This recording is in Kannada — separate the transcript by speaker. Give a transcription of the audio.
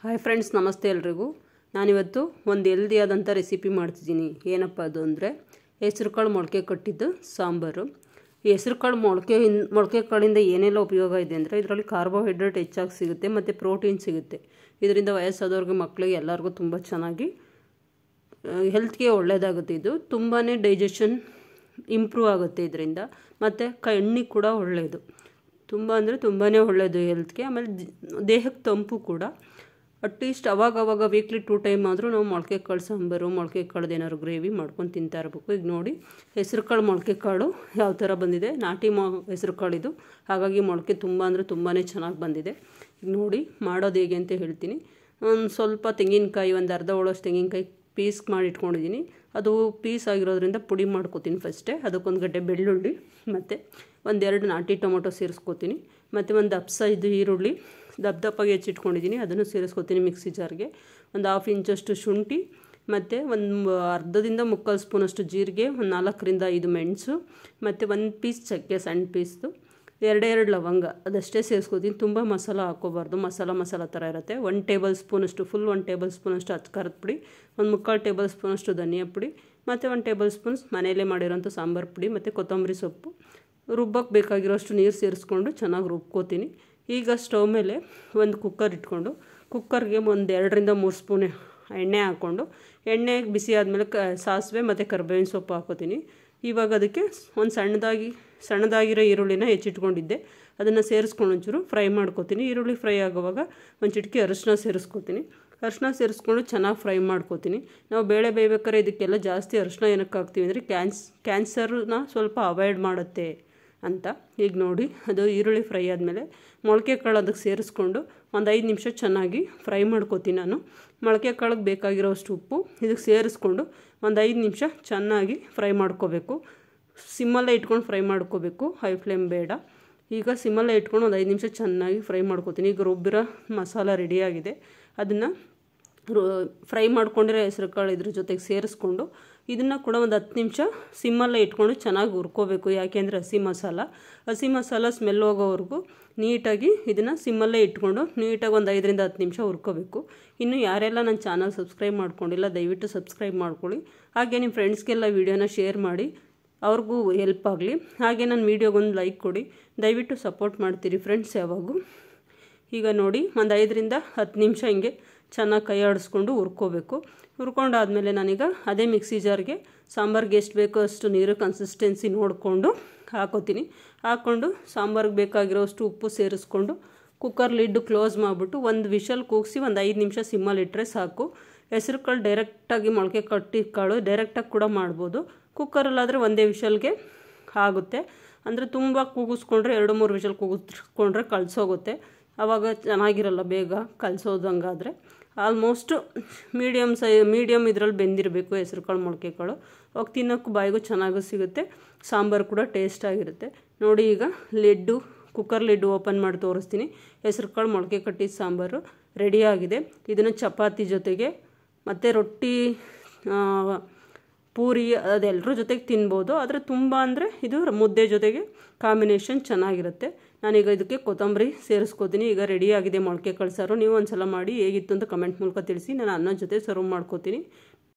Speaker 1: ಹಾಯ್ ಫ್ರೆಂಡ್ಸ್, ನಮಸ್ತೆ ಎಲ್ರಿಗೂ. ನಾನಿವತ್ತು ಒಂದು ಹೆಲ್ದಿಯಾದಂಥ ರೆಸಿಪಿ ಮಾಡ್ತಿದ್ದೀನಿ. ಏನಪ್ಪ ಅದು ಅಂದರೆ ಹೆಸರು ಕಾಳು ಮೊಳಕೆ ಕಟ್ಟಿದ್ದು ಸಾಂಬಾರು. ಈ ಹೆಸರು ಕಾಳು ಮೊಳಕೆ ಕಾಳಿಂದ ಏನೆಲ್ಲ ಉಪಯೋಗ ಇದೆ ಅಂದರೆ ಇದರಲ್ಲಿ ಕಾರ್ಬೋಹೈಡ್ರೇಟ್ ಹೆಚ್ಚಾಗಿ ಸಿಗುತ್ತೆ ಮತ್ತು ಪ್ರೋಟೀನ್ ಸಿಗುತ್ತೆ. ಇದರಿಂದ ವಯಸ್ಸಾದವ್ರಿಗೆ, ಮಕ್ಕಳಿಗೆ ಎಲ್ಲರಿಗೂ ತುಂಬ ಚೆನ್ನಾಗಿ ಹೆಲ್ತ್ಗೆ ಒಳ್ಳೆಯದಾಗುತ್ತೆ. ಇದು ತುಂಬಾ ಡೈಜೆಷನ್ ಇಂಪ್ರೂವ್ ಆಗುತ್ತೆ ಇದರಿಂದ. ಮತ್ತು ಕಣ್ಣಿಗೆ ಕೂಡ ಒಳ್ಳೆಯದು, ತುಂಬ ಅಂದರೆ ತುಂಬಾ ಒಳ್ಳೆಯದು ಹೆಲ್ತ್ಗೆ. ಆಮೇಲೆ ದೇಹಕ್ಕೆ ತಂಪು ಕೂಡ. ಅಟ್ಲೀಸ್ಟ್ ಅವಾಗವಾಗ ವೀಕ್ಲಿ 2 ಟೈಮ್ ಆದರೂ ನಾವು ಮೊಳಕೆ ಕಾಳು ಸಾಂಬಾರು, ಮೊಳಕೆ ಕಾಳ್ದು ಏನಾದ್ರು ಗ್ರೇವಿ ಮಾಡ್ಕೊಂಡು ತಿಂತಾ ಇರಬೇಕು. ಈಗ ನೋಡಿ, ಹೆಸರು ಕಾಳು ಮೊಳಕೆ ಕಾಳು ಯಾವ ಥರ ಬಂದಿದೆ. ನಾಟಿ ಹೆಸರು ಕಾಳಿದು, ಹಾಗಾಗಿ ಮೊಳಕೆ ತುಂಬ ಅಂದರೆ ತುಂಬಾ ಚೆನ್ನಾಗಿ ಬಂದಿದೆ. ಈಗ ನೋಡಿ ಮಾಡೋದು ಹೇಗೆ ಅಂತ ಹೇಳ್ತೀನಿ. ಒಂದು ಸ್ವಲ್ಪ ತೆಂಗಿನಕಾಯಿ, ಒಂದು ಅರ್ಧ ಹೋಳಷ್ಟು ತೆಂಗಿನಕಾಯಿ ಪೀಸ್ ಮಾಡಿ ಇಟ್ಕೊಂಡಿದ್ದೀನಿ. ಅದು ಪೀಸ್ ಆಗಿರೋದ್ರಿಂದ ಪುಡಿ ಮಾಡ್ಕೊತೀನಿ ಫಸ್ಟೇ. ಅದಕ್ಕೊಂದು ಗಡ್ಡೆ ಬೆಳ್ಳುಳ್ಳಿ ಮತ್ತು ಒಂದೆರಡು ನಾಟಿ ಟೊಮೊಟೊ ಸೇರಿಸ್ಕೊತೀನಿ. ಮತ್ತು ಒಂದು ಇದು ಈರುಳ್ಳಿ ದಪ್ಪಗೆ ಹೆಚ್ಚಿಟ್ಕೊಂಡಿದ್ದೀನಿ, ಅದನ್ನು ಸೇರಿಸ್ಕೊತೀನಿ ಮಿಕ್ಸಿ ಜಾರ್ಗೆ. ಒಂದು 1/2 ಇಂಚಷ್ಟು ಶುಂಠಿ ಮತ್ತು ಒಂದು ಅರ್ಧದಿಂದ 3/4 ಸ್ಪೂನಷ್ಟು ಜೀರಿಗೆ, ಒಂದು 4ರಿಂದ 5 ಮೆಣಸು ಮತ್ತು 1 ಪೀಸ್ ಚಕ್ಕೆ, ಸಣ್ಣ ಪೀಸ್ದು, 2 ಲವಂಗ, ಅದಷ್ಟೇ ಸೇರಿಸ್ಕೊತೀನಿ. ತುಂಬ ಮಸಾಲ ಹಾಕ್ಕೋಬಾರ್ದು, ಮಸಾಲ ಥರ ಇರುತ್ತೆ. 1 ಟೇಬಲ್ ಸ್ಪೂನಷ್ಟು1 ಟೇಬಲ್ ಸ್ಪೂನಷ್ಟು ಅಚ್ಕಾರದ ಪುಡಿ, ಒಂದು 3/4 ಟೇಬಲ್ ಸ್ಪೂನಷ್ಟು ಧನಿಯಾ ಪುಡಿ ಮತ್ತು 1 ಟೇಬಲ್ ಸ್ಪೂನ್ ಮನೆಯಲ್ಲೇ ಮಾಡಿರೋಂಥ ಸಾಂಬಾರು ಪುಡಿ ಮತ್ತು ಕೊತ್ತಂಬರಿ ಸೊಪ್ಪು. ರುಬ್ಬಕ್ಕೆ ಬೇಕಾಗಿರೋಷ್ಟು ನೀರು ಸೇರಿಸ್ಕೊಂಡು ಚೆನ್ನಾಗಿ ರುಬ್ಕೋತೀನಿ. ಈಗ ಸ್ಟವ್ ಮೇಲೆ ಒಂದು ಕುಕ್ಕರ್ ಇಟ್ಕೊಂಡು, ಕುಕ್ಕರ್ಗೆ ಒಂದು 2ರಿಂದ 3 ಸ್ಪೂನ್ ಎಣ್ಣೆ ಹಾಕ್ಕೊಂಡು, ಎಣ್ಣೆ ಬಿಸಿ ಆದಮೇಲೆ ಸಾಸಿವೆ ಮತ್ತು ಕರಿಬೇವಿನ ಸೊಪ್ಪು ಹಾಕೋತೀನಿ. ಇವಾಗ ಅದಕ್ಕೆ ಒಂದು ಸಣ್ಣದಾಗಿರೋ ಈರುಳ್ಳಿನ ಹೆಚ್ಚಿಟ್ಕೊಂಡಿದ್ದೆ, ಅದನ್ನು ಸೇರಿಸ್ಕೊಂಡು ಒಂಚೂರು ಫ್ರೈ ಮಾಡ್ಕೋತೀನಿ. ಈರುಳ್ಳಿ ಫ್ರೈ ಆಗುವಾಗ ಒಂದು ಚಿಟಿಕೆ ಅರಿಶಿನ ಸೇರಿಸ್ಕೊತೀನಿ. ಅರಿಶಿನ ಸೇರಿಸ್ಕೊಂಡು ಚೆನ್ನಾಗಿ ಫ್ರೈ ಮಾಡ್ಕೋತೀನಿ. ನಾವು ಬೇಳೆ ಬೇಯ್ಬೇಕಾದ್ರೆ ಇದಕ್ಕೆಲ್ಲ ಜಾಸ್ತಿ ಅರಿಶಿನ ಏನಕ್ಕೆ ಹಾಕ್ತೀವಿ ಅಂದರೆ ಕ್ಯಾನ್ಸರ್ನ ಸ್ವಲ್ಪ ಅವಾಯ್ಡ್ ಮಾಡುತ್ತೆ ಅಂತ. ಈಗ ನೋಡಿ, ಅದು ಈರುಳ್ಳಿ ಫ್ರೈ ಆದಮೇಲೆ ಮೊಳಕೆ ಕಾಳು ಅದಕ್ಕೆ ಸೇರಿಸ್ಕೊಂಡು ಒಂದು 5 ನಿಮಿಷ ಚೆನ್ನಾಗಿ ಫ್ರೈ ಮಾಡ್ಕೋತೀನಿ ನಾನು. ಮೊಳಕೆ ಕಾಳಿಗೆ ಬೇಕಾಗಿರೋಷ್ಟು ಉಪ್ಪು ಇದಕ್ಕೆ ಸೇರಿಸ್ಕೊಂಡು ಒಂದು 5 ನಿಮಿಷ ಚೆನ್ನಾಗಿ ಫ್ರೈ ಮಾಡ್ಕೋಬೇಕು. ಸಿಮ್ಮಲ್ಲೇ ಇಟ್ಕೊಂಡು ಫ್ರೈ ಮಾಡ್ಕೋಬೇಕು, ಹೈ ಫ್ಲೇಮ್ ಬೇಡ. ಈಗ ಸಿಮ್ಮಲ್ಲೇ ಇಟ್ಕೊಂಡು ಒಂದು 5 ನಿಮಿಷ ಚೆನ್ನಾಗಿ ಫ್ರೈ ಮಾಡ್ಕೋತೀನಿ. ಈಗ ರುಬ್ಬಿರೋ ಮಸಾಲ ರೆಡಿಯಾಗಿದೆ. ಅದನ್ನು ಫ್ರೈ ಮಾಡ್ಕೊಂಡಿರೋ ಹೆಸರು ಕಾಳು ಇದ್ರ ಜೊತೆಗೆ ಸೇರಿಸ್ಕೊಂಡು ಇದನ್ನು ಕೂಡ ಒಂದು 10 ನಿಮಿಷ ಸಿಮ್ಮಲ್ಲೇ ಇಟ್ಕೊಂಡು ಚೆನ್ನಾಗಿ ಹುರ್ಕೋಬೇಕು. ಯಾಕೆಂದರೆ ಹಸಿ ಮಸಾಲ ಸ್ಮೆಲ್ ಹೋಗೋವರೆಗೂ ನೀಟಾಗಿ ಇದನ್ನು ಸಿಮ್ಮಲ್ಲೇ ಇಟ್ಕೊಂಡು ನೀಟಾಗಿ ಒಂದು 5ರಿಂದ 10 ನಿಮಿಷ ಹುರ್ಕೋಬೇಕು. ಇನ್ನು ಯಾರೆಲ್ಲ ನನ್ನ ಚಾನಲ್ ಸಬ್ಸ್ಕ್ರೈಬ್ ಮಾಡ್ಕೊಂಡಿಲ್ಲ, ದಯವಿಟ್ಟು ಸಬ್ಸ್ಕ್ರೈಬ್ ಮಾಡ್ಕೊಳ್ಳಿ. ಹಾಗೆ ನಿಮ್ಮ ಫ್ರೆಂಡ್ಸ್ಗೆಲ್ಲ ವೀಡಿಯೋನ ಶೇರ್ ಮಾಡಿ, ಅವ್ರಿಗೂ ಹೆಲ್ಪ್ ಆಗಲಿ. ಹಾಗೆ ನನ್ನ ವೀಡಿಯೋಗೊಂದು ಲೈಕ್ ಕೊಡಿ. ದಯವಿಟ್ಟು ಸಪೋರ್ಟ್ ಮಾಡ್ತೀರಿ ಫ್ರೆಂಡ್ಸ್ ಯಾವಾಗೂ. ಈಗ ನೋಡಿ, ಒಂದು 5ರಿಂದ 10 ನಿಮಿಷ ಹಿಂಗೆ ಚೆನ್ನಾಗಿ ಕೈ ಆಡಿಸ್ಕೊಂಡು ಹುರ್ಕೋಬೇಕು. ಹುರ್ಕೊಂಡಾದಮೇಲೆ ನಾನೀಗ ಅದೇ ಮಿಕ್ಸಿ ಜಾರ್ಗೆ ಸಾಂಬಾರಿಗೆ ಎಷ್ಟು ಬೇಕೋ ಅಷ್ಟು ನೀರು ಕನ್ಸಿಸ್ಟೆನ್ಸಿ ನೋಡಿಕೊಂಡು ಹಾಕೋತೀನಿ. ಹಾಕ್ಕೊಂಡು ಸಾಂಬಾರಿಗೆ ಬೇಕಾಗಿರೋಷ್ಟು ಉಪ್ಪು ಸೇರಿಸ್ಕೊಂಡು ಕುಕ್ಕರ್ ಲಿಡ್ಡು ಕ್ಲೋಸ್ ಮಾಡಿಬಿಟ್ಟು ಒಂದು ವಿಷಲ್ ಕೂಗಿಸಿ ಒಂದು 5 ನಿಮಿಷ ಸಿಮ್ಮಲ್ಲಿ ಇಟ್ಟರೆ ಸಾಕು. ಹೆಸರು ಕಾಳು ಡೈರೆಕ್ಟಾಗಿ ಮೊಳಕೆ ಕಟ್ಟಿ ಕಾಳು ಡೈರೆಕ್ಟಾಗಿ ಕೂಡ ಮಾಡ್ಬೋದು. ಕುಕ್ಕರಲ್ಲಾದರೆ ಒಂದೇ ವಿಷಲ್ಗೆ ಆಗುತ್ತೆ. ಅಂದರೆ ತುಂಬ ಕೂಗಿಸ್ಕೊಂಡ್ರೆ 2-3 ವಿಷಲ್ ಕೂಗಿಸ್ಕೊಂಡ್ರೆ ಕಲಸೋಗುತ್ತೆ, ಆವಾಗ ಚೆನ್ನಾಗಿರಲ್ಲ ಬೇಗ ಕಲಸೋದಂಗಾದರೆ. ಆಲ್ಮೋಸ್ಟು ಮೀಡಿಯಮ್ ಇದರಲ್ಲಿ ಬೆಂದಿರಬೇಕು ಹೆಸರು ಕಾಳು ಮೊಳಕೆ ಕಾಳು. ಅವಾಗ ತಿನ್ನೋಕ್ಕೂ ಬಾಯಿಗೂ ಚೆನ್ನಾಗೂ ಸಿಗುತ್ತೆ, ಸಾಂಬಾರು ಕೂಡ ಟೇಸ್ಟಾಗಿರುತ್ತೆ. ನೋಡಿ, ಈಗ ಕುಕ್ಕರ್ ಲಿಡ್ಡು ಓಪನ್ ಮಾಡಿ ತೋರಿಸ್ತೀನಿ. ಹೆಸರು ಕಾಳು ಮೊಳಕೆ ಕಟ್ಟಿದ ಸಾಂಬಾರು ರೆಡಿಯಾಗಿದೆ. ಇದನ್ನು ಚಪಾತಿ ಜೊತೆಗೆ ಮತ್ತು ರೊಟ್ಟಿ, ಪೂರಿ ಅದೆಲ್ಲರ ಜೊತೆಗೆ ತಿನ್ಬೋದು. ಆದರೆ ತುಂಬ ಅಂದರೆ ಇದು ಮುದ್ದೆ ಜೊತೆಗೆ ಕಾಂಬಿನೇಷನ್ ಚೆನ್ನಾಗಿರುತ್ತೆ. ನಾನೀಗ ಇದಕ್ಕೆ ಕೊತ್ತಂಬರಿ ಸೇರಿಸ್ಕೋತೀನಿ. ಈಗ ರೆಡಿಯಾಗಿದೆ ಮೊಳಕೆ ಕಾಳು ಸಾರು. ನೀವು ಒಂದು ಸಲ ಮಾಡಿ ಹೇಗಿತ್ತು ಅಂತ ಕಮೆಂಟ್ ಮೂಲಕ ತಿಳಿಸಿ. ನಾನು ಅನ್ನದ ಜೊತೆ ಸರ್ವ್ ಮಾಡ್ಕೋತೀನಿ.